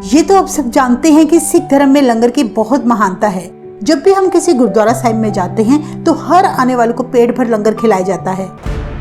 ये तो आप सब जानते हैं कि सिख धर्म में लंगर की बहुत महानता है। जब भी हम किसी गुरुद्वारा साहिब में जाते हैं तो हर आने वाले को पेट भर लंगर खिलाया जाता है।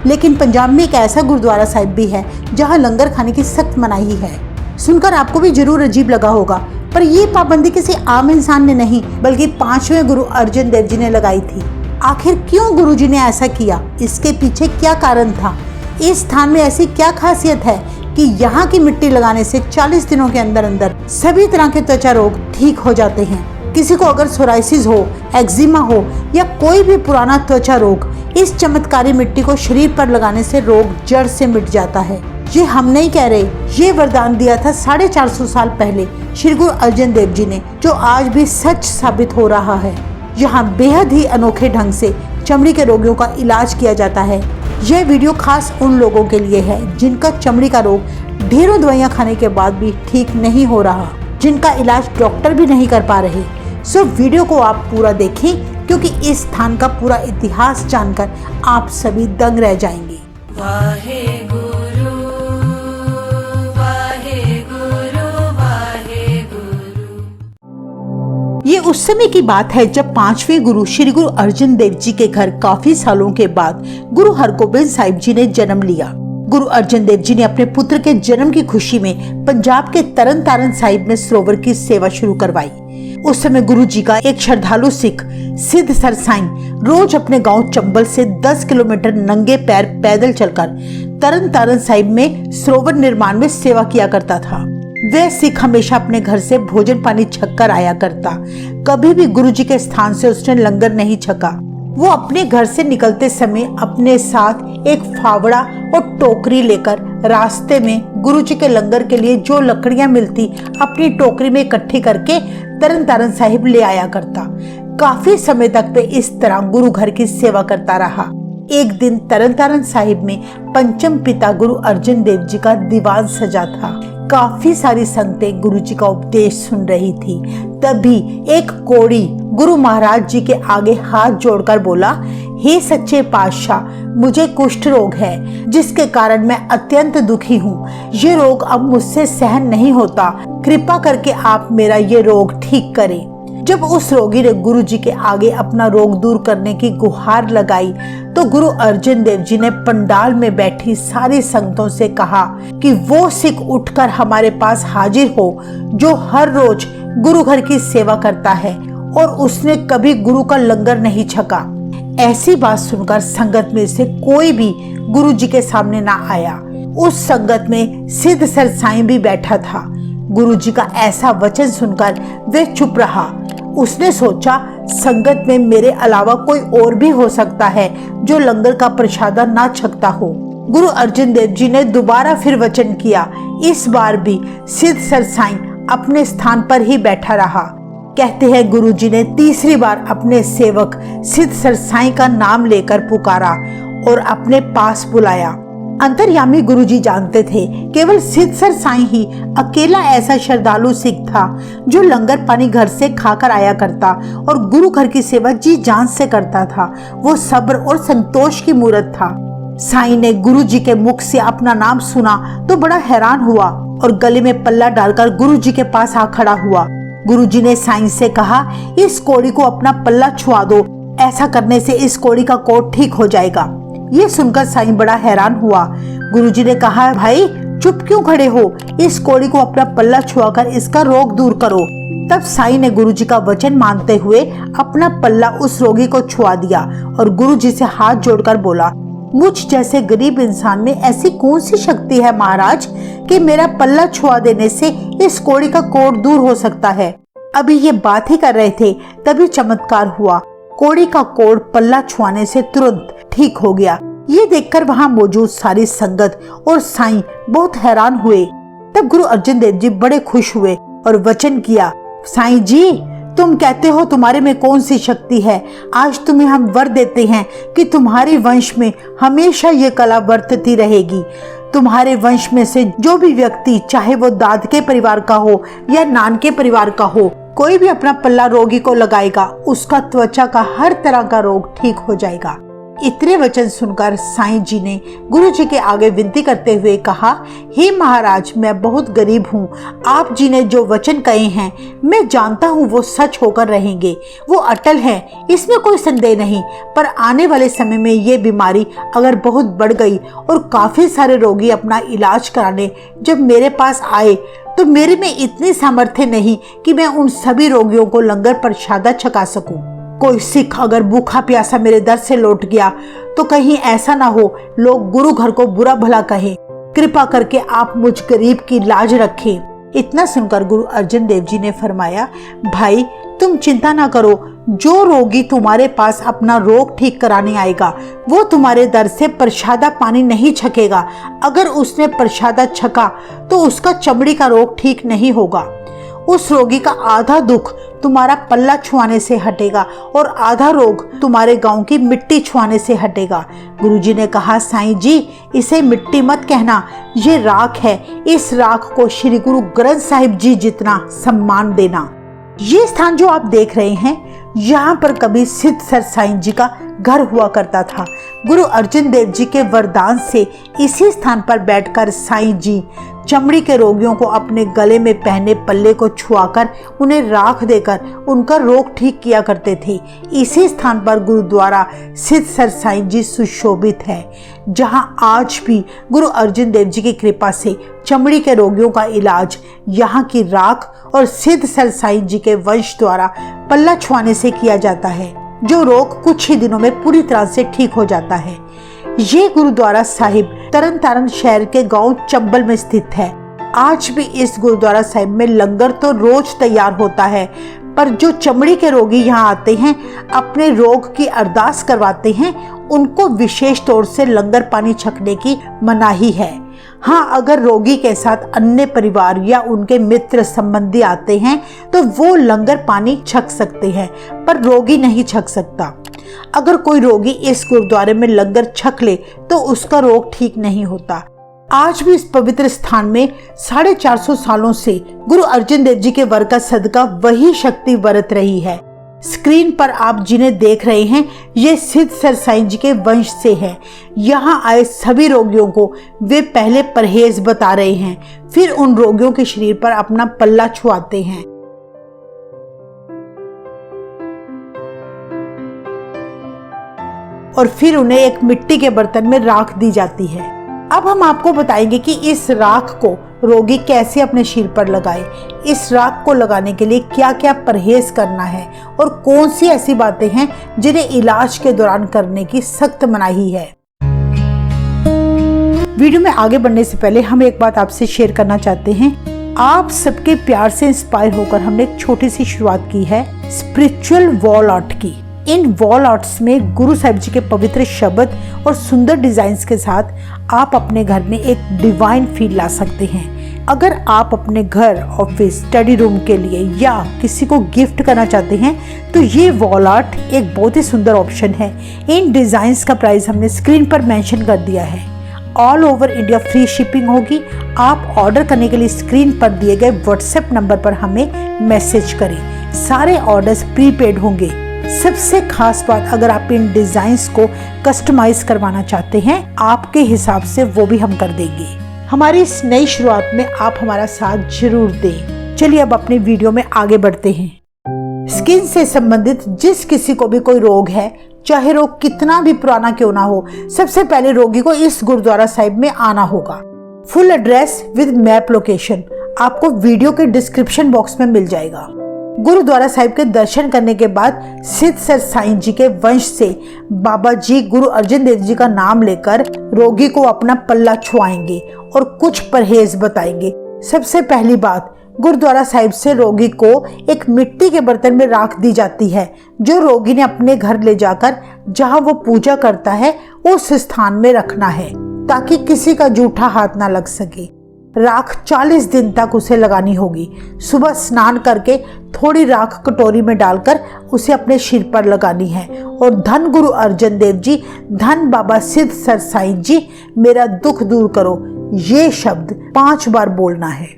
लेकिन पंजाब में एक ऐसा गुरुद्वारा साहिब भी है जहां लंगर खाने की सख्त मनाही है। सुनकर आपको भी जरूर अजीब लगा होगा, पर ये पाबंदी किसी आम इंसान ने नहीं बल्कि 5वें गुरु अर्जन देव जी ने लगाई थी। आखिर क्यों गुरु जी ने ऐसा किया, इसके पीछे क्या कारण था? इस स्थान में ऐसी क्या खासियत है कि यहाँ की मिट्टी लगाने से 40 दिनों के अंदर अंदर सभी तरह के त्वचा रोग ठीक हो जाते हैं। किसी को अगर सोराइसिस हो, एक्जिमा हो या कोई भी पुराना त्वचा रोग, इस चमत्कारी मिट्टी को शरीर पर लगाने से रोग जड़ से मिट जाता है। ये हम नहीं कह रहे, ये वरदान दिया था 450 साल पहले श्री गुरु अर्जन देव जी ने, जो आज भी सच साबित हो रहा है। यहाँ बेहद ही अनोखे ढंग से चमड़ी के रोगियों का इलाज किया जाता है। यह वीडियो खास उन लोगों के लिए है जिनका चमड़ी का रोग ढेरों दवाइयाँ खाने के बाद भी ठीक नहीं हो रहा, जिनका इलाज डॉक्टर भी नहीं कर पा रहे। सो वीडियो को आप पूरा देखें, क्योंकि इस स्थान का पूरा इतिहास जानकर आप सभी दंग रह जाएंगे। ये उस समय की बात है जब 5वें गुरु श्री गुरु अर्जन देव जी के घर काफी सालों के बाद गुरु हरगोबिंद साहिब जी ने जन्म लिया। गुरु अर्जन देव जी ने अपने पुत्र के जन्म की खुशी में पंजाब के तरन तारण साहिब में सरोवर की सेवा शुरू करवाई। उस समय गुरु जी का एक श्रद्धालु सिख सिद्ध सर साईं रोज अपने गांव चंबल से 10 किलोमीटर नंगे पैर पैदल चलकर तरन तारण साहिब में सरोवर निर्माण में सेवा किया करता था। वह सिख हमेशा अपने घर से भोजन पानी छककर आया करता। कभी भी गुरु जी के स्थान से उसने लंगर नहीं छका। वो अपने घर से निकलते समय अपने साथ एक फावड़ा और टोकरी लेकर रास्ते में गुरु जी के लंगर के लिए जो लकड़ियां मिलती अपनी टोकरी में इकट्ठी करके तरन तारण साहिब ले आया करता। काफी समय तक वे इस तरह गुरु घर की सेवा करता रहा। एक दिन तरन तारण साहिब में पंचम पिता गुरु अर्जन देव जी का दीवान सजा था। काफी सारी संगतें गुरु जी का उपदेश सुन रही थी। तभी एक कोढ़ी गुरु महाराज जी के आगे हाथ जोड़कर बोला, हे सच्चे पातशाह, मुझे कुष्ठ रोग है जिसके कारण मैं अत्यंत दुखी हूँ। ये रोग अब मुझसे सहन नहीं होता, कृपा करके आप मेरा ये रोग ठीक करें। जब उस रोगी ने गुरु जी के आगे अपना रोग दूर करने की गुहार लगाई तो गुरु अर्जन देव जी ने पंडाल में बैठी सारी संगतों से कहा कि वो सिख उठकर हमारे पास हाजिर हो जो हर रोज गुरु घर की सेवा करता है और उसने कभी गुरु का लंगर नहीं छका। ऐसी बात सुनकर संगत में से कोई भी गुरु जी के सामने ना आया। उस संगत में सिद्ध सर साईं भी बैठा था। गुरु जी का ऐसा वचन सुनकर वे चुप रहा। उसने सोचा, संगत में मेरे अलावा कोई और भी हो सकता है जो लंगर का प्रसादा ना छकता हो। गुरु अर्जन देव जी ने दोबारा फिर वचन किया। इस बार भी सिद्ध सर साईं अपने स्थान पर ही बैठा रहा। कहते हैं गुरु जी ने तीसरी बार अपने सेवक सिद्ध सर साईं का नाम लेकर पुकारा और अपने पास बुलाया। अंतर्यामी गुरु जी जानते थे केवल सिद्ध सर साईं ही अकेला ऐसा श्रद्धालु सिख था जो लंगर पानी घर से खाकर आया करता और गुरु घर की सेवा जी जान से करता था। वो सब्र और संतोष की मूरत था। साईं ने गुरु जी के मुख से अपना नाम सुना तो बड़ा हैरान हुआ और गले में पल्ला डालकर गुरु जी के पास आ खड़ा हुआ। गुरु जी ने साईं से कहा, इस कोढ़ी को अपना पल्ला छुआ दो, ऐसा करने से इस कोढ़ी का कोढ़ ठीक हो जाएगा। ये सुनकर साईं बड़ा हैरान हुआ। गुरुजी ने कहा, भाई चुप क्यों खड़े हो, इस कोढ़ी को अपना पल्ला छुआकर इसका रोग दूर करो। तब साईं ने गुरुजी का वचन मानते हुए अपना पल्ला उस रोगी को छुआ दिया और गुरुजी से हाथ जोड़कर बोला, मुझ जैसे गरीब इंसान में ऐसी कौन सी शक्ति है महाराज कि मेरा पल्ला छुआ देने से इस कोढ़ी का कोढ़ दूर हो सकता है। अभी ये बात ही कर रहे थे तभी चमत्कार हुआ। कोढ़ी का कोढ़ पल्ला छुआने से तुरंत ठीक हो गया। ये देखकर वहां मौजूद सारी संगत और साईं बहुत हैरान हुए। तब गुरु अर्जन देव जी बड़े खुश हुए और वचन किया, साईं जी, तुम कहते हो तुम्हारे में कौन सी शक्ति है, आज तुम्हें हम वर देते हैं कि तुम्हारे वंश में हमेशा ये कला वर्तती रहेगी। तुम्हारे वंश में से जो भी व्यक्ति, चाहे वो दाद के परिवार का हो या नान के परिवार का हो, कोई भी अपना पल्ला रोगी को लगाएगा, उसका त्वचा का हर तरह का रोग ठीक हो जाएगा। इतने वचन सुनकर साईं जी ने गुरु जी के आगे विनती करते हुए कहा, हे महाराज, मैं बहुत गरीब हूँ। आप जी ने जो वचन कहे हैं मैं जानता हूँ वो सच होकर रहेंगे, वो अटल है, इसमें कोई संदेह नहीं। पर आने वाले समय में ये बीमारी अगर बहुत बढ़ गई और काफी सारे रोगी अपना इलाज कराने जब मेरे पास आए तो मेरे में इतनी सामर्थ्य नहीं कि मैं उन सभी रोगियों को लंगर प्रसादा छका सकूं। कोई सिख अगर भूखा प्यासा मेरे दर से लौट गया तो कहीं ऐसा ना हो लोग गुरु घर को बुरा भला कहे। कृपा करके आप मुझ गरीब की लाज रखें। इतना सुनकर गुरु अर्जन देव जी ने फरमाया, भाई तुम चिंता ना करो, जो रोगी तुम्हारे पास अपना रोग ठीक कराने आएगा वो तुम्हारे दर से प्रसादा पानी नहीं छकेगा। अगर उसने प्रसादा छका तो उसका चमड़ी का रोग ठीक नहीं होगा। उस रोगी का आधा दुख तुम्हारा पल्ला छुआने से हटेगा और आधा रोग तुम्हारे गांव की मिट्टी छुआने से हटेगा। गुरुजी ने कहा, साईं जी इसे मिट्टी मत कहना, ये राख है। इस राख को श्री गुरु ग्रंथ साहिब जी जितना सम्मान देना। ये स्थान जो आप देख रहे हैं यहाँ पर कभी सिद्धसर साईं जी का घर हुआ करता था। गुरु अर्जन देव जी के वरदान से इसी स्थान पर बैठकर साईं जी चमड़ी के रोगियों को अपने गले में पहने पल्ले को छुआकर उन्हें राख देकर उनका रोग ठीक किया करते थे। इसी स्थान पर गुरुद्वारा सिद्धसर साईं जी सुशोभित है, जहां आज भी गुरु अर्जन देव जी की कृपा से चमड़ी के रोगियों का इलाज यहाँ की राख और सिद्धसर साईं जी के वंश द्वारा पल्ला छुआने से किया जाता है, जो रोग कुछ ही दिनों में पूरी तरह से ठीक हो जाता है। ये गुरुद्वारा साहिब तरन तारण शहर के गांव चंबल में स्थित है। आज भी इस गुरुद्वारा साहिब में लंगर तो रोज तैयार होता है, पर जो चमड़ी के रोगी यहाँ आते हैं अपने रोग की अरदास करवाते हैं उनको विशेष तौर से लंगर पानी छकने की मनाही है। हाँ, अगर रोगी के साथ अन्य परिवार या उनके मित्र संबंधी आते हैं तो वो लंगर पानी छक सकते हैं, पर रोगी नहीं छक सकता। अगर कोई रोगी इस गुरुद्वारे में लंगर छक ले तो उसका रोग ठीक नहीं होता। आज भी इस पवित्र स्थान में 450 सालों से गुरु अर्जन देव जी के वर का सदका वही शक्ति बरत रही है। स्क्रीन पर आप जिन्हें देख रहे हैं ये सिद्धसर साईं जी के वंश से है। यहाँ आए सभी रोगियों को वे पहले परहेज बता रहे हैं, फिर उन रोगियों के शरीर पर अपना पल्ला छुआते हैं। और फिर उन्हें एक मिट्टी के बर्तन में राख दी जाती है। अब हम आपको बताएंगे कि इस राख को रोगी कैसे अपने सिर पर लगाए, इस राख को लगाने के लिए क्या क्या परहेज करना है और कौन सी ऐसी बातें हैं जिन्हें इलाज के दौरान करने की सख्त मनाही है। वीडियो में आगे बढ़ने से पहले हम एक बात आपसे शेयर करना चाहते हैं। आप सबके प्यार से इंस्पायर होकर हमने एक छोटी सी शुरुआत की है स्पिरिचुअल वॉल आर्ट की। इन वॉल आर्ट्स में गुरु साहिब जी के पवित्र शब्द और सुंदर डिजाइन्स के साथ आप अपने घर में एक डिवाइन फील ला सकते हैं। अगर आप अपने घर, ऑफिस, स्टडी रूम के लिए या किसी को गिफ्ट करना चाहते हैं तो ये वॉल आर्ट एक बहुत ही सुंदर ऑप्शन है। इन डिजाइन्स का प्राइस हमने स्क्रीन पर मेंशन कर दिया है। All over India free shipping होगी। आप ऑर्डर करने के लिए स्क्रीन पर दिए गए व्हाट्सएप नंबर पर हमें मैसेज करें। सारे ऑर्डर्स प्रीपेड होंगे। सबसे खास बात, अगर आप इन डिजाइन्स को कस्टमाइज करवाना चाहते हैं आपके हिसाब से वो भी हम कर देंगे। हमारी इस नई शुरुआत में आप हमारा साथ जरूर दें। चलिए अब अपने वीडियो में आगे बढ़ते हैं। स्किन से संबंधित जिस किसी को भी कोई रोग है, चाहे रोग कितना भी पुराना क्यों ना हो, सबसे पहले रोगी को इस गुरुद्वारा साहिब में आना होगा। Full address with map location आपको वीडियो के डिस्क्रिप्शन बॉक्स में मिल जाएगा। गुरुद्वारा साहिब के दर्शन करने के बाद सिद्धसर साईं जी के वंश से बाबा जी गुरु अर्जन देव जी का नाम लेकर रोगी को अपना पल्ला छुआएंगे और कुछ परहेज बताएंगे। सबसे पहली बात, गुरुद्वारा साहिब से रोगी को एक मिट्टी के बर्तन में राख दी जाती है, जो रोगी ने अपने घर ले जाकर जहां वो पूजा करता है उस स्थान में रखना है, ताकि किसी का जूठा हाथ ना लग सके। राख 40 दिन तक उसे लगानी होगी। सुबह स्नान करके थोड़ी राख कटोरी में डालकर उसे अपने सिर पर लगानी है और धन गुरु अर्जन देव जी, धन बाबा सिद्धसर साईं जी, मेरा दुख दूर करो, ये शब्द 5 बार बोलना है।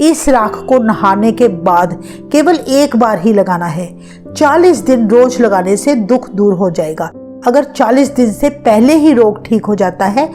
इस राख को नहाने के बाद केवल एक बार ही लगाना है। 40 दिन रोज लगाने से दुख दूर हो जाएगा। अगर 40 दिन से पहले ही रोग ठीक हो जाता है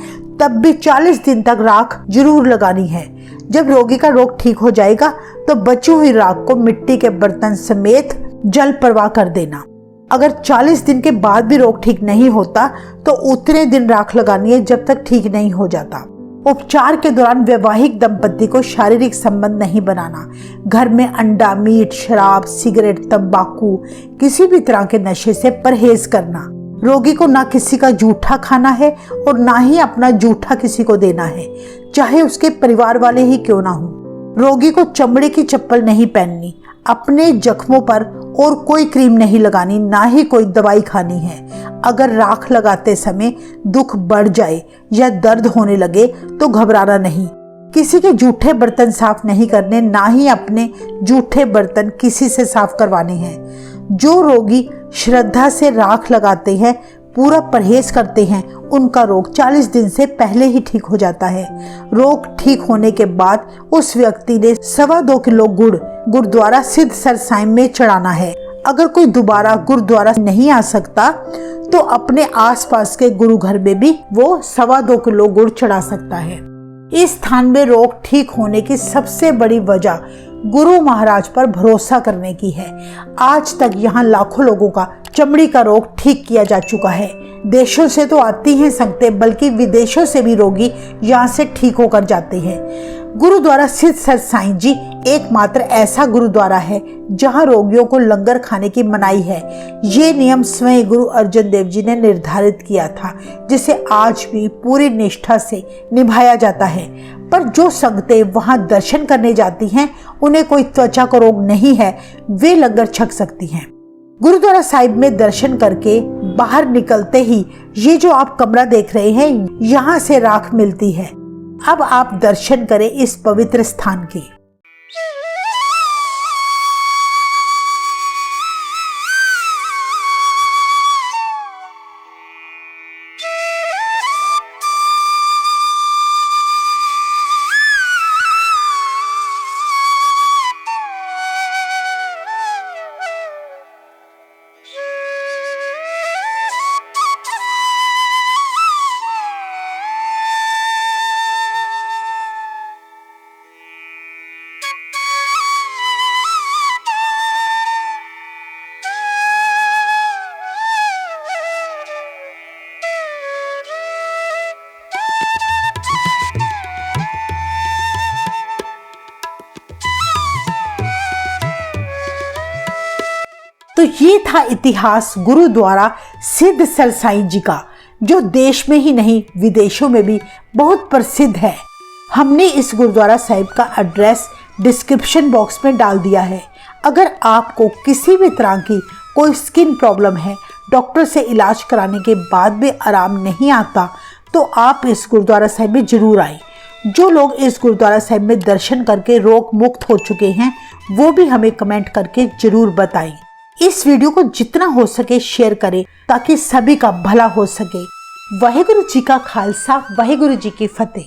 तब भी 40 दिन तक राख जरूर लगानी है। जब रोगी का रोग ठीक हो जाएगा तो बची हुई राख को मिट्टी के बर्तन समेत जल प्रवाह कर देना। अगर 40 दिन के बाद भी रोग ठीक नहीं होता तो उतने दिन राख लगानी है जब तक ठीक नहीं हो जाता। उपचार के दौरान वैवाहिक दंपति को शारीरिक संबंध नहीं बनाना। घर में अंडा, मीट, शराब, सिगरेट, तंबाकू, किसी भी तरह के नशे से परहेज करना। रोगी को ना किसी का जूठा खाना है और ना ही अपना जूठा किसी को देना है, चाहे उसके परिवार वाले ही क्यों ना हो। रोगी को चमड़े की चप्पल नहीं पहननी। अपने जख्मों पर और कोई क्रीम नहीं लगानी, ना ही कोई दवाई खानी है। अगर राख लगाते समय दुख बढ़ जाए या दर्द होने लगे तो घबराना नहीं। किसी के जूठे बर्तन साफ नहीं करने, ना ही अपने जूठे बर्तन किसी से साफ करवाने हैं। जो रोगी श्रद्धा से राख लगाते हैं, पूरा परहेज करते हैं, उनका रोग 40 दिन से पहले ही ठीक हो जाता है। रोग ठीक होने के बाद उस व्यक्ति ने 2.25 किलो गुड़ गुरुद्वारा सिद्ध सरसाई में चढ़ाना है। अगर कोई दोबारा गुरुद्वारा नहीं आ सकता तो अपने आसपास के गुरु घर में भी वो 2.25 किलो गुड़ चढ़ा सकता है। इस स्थान में रोग ठीक होने की सबसे बड़ी वजह गुरु महाराज पर भरोसा करने की है। आज तक यहाँ लाखों लोगों का चमड़ी का रोग ठीक किया जा चुका है। देशों से तो आती हैं संगतें, बल्कि विदेशों से भी रोगी यहाँ से ठीक होकर जाते हैं। गुरुद्वारा सिद्ध सरसाई जी एकमात्र ऐसा गुरुद्वारा है जहाँ रोगियों को लंगर खाने की मनाही है। ये नियम स्वयं गुरु अर्जन देव जी ने निर्धारित किया था, जिसे आज भी पूरी निष्ठा से निभाया जाता है। पर जो संगतें वहां दर्शन करने जाती हैं, उन्हें कोई त्वचा का रोग नहीं है, वे लंगर छक सकती हैं। गुरुद्वारा साहिब में दर्शन करके बाहर निकलते ही ये जो आप कमरा देख रहे हैं, यहाँ से राख मिलती है। अब आप दर्शन करें इस पवित्र स्थान के। तो ये था इतिहास गुरुद्वारा सिद्ध सरसाई जी का, जो देश में ही नहीं विदेशों में भी बहुत प्रसिद्ध है। हमने इस गुरुद्वारा साहिब का एड्रेस डिस्क्रिप्शन बॉक्स में डाल दिया है। अगर आपको किसी भी तरह की कोई स्किन प्रॉब्लम है, डॉक्टर से इलाज कराने के बाद भी आराम नहीं आता, तो आप इस गुरुद्वारा साहिब में जरूर आए। जो लोग इस गुरुद्वारा साहिब में दर्शन करके रोग मुक्त हो चुके हैं, वो भी हमें कमेंट करके जरूर बताएं। इस वीडियो को जितना हो सके शेयर करें ताकि सभी का भला हो सके। वाहेगुरु जी का खालसा, वाहेगुरु जी की फतेह।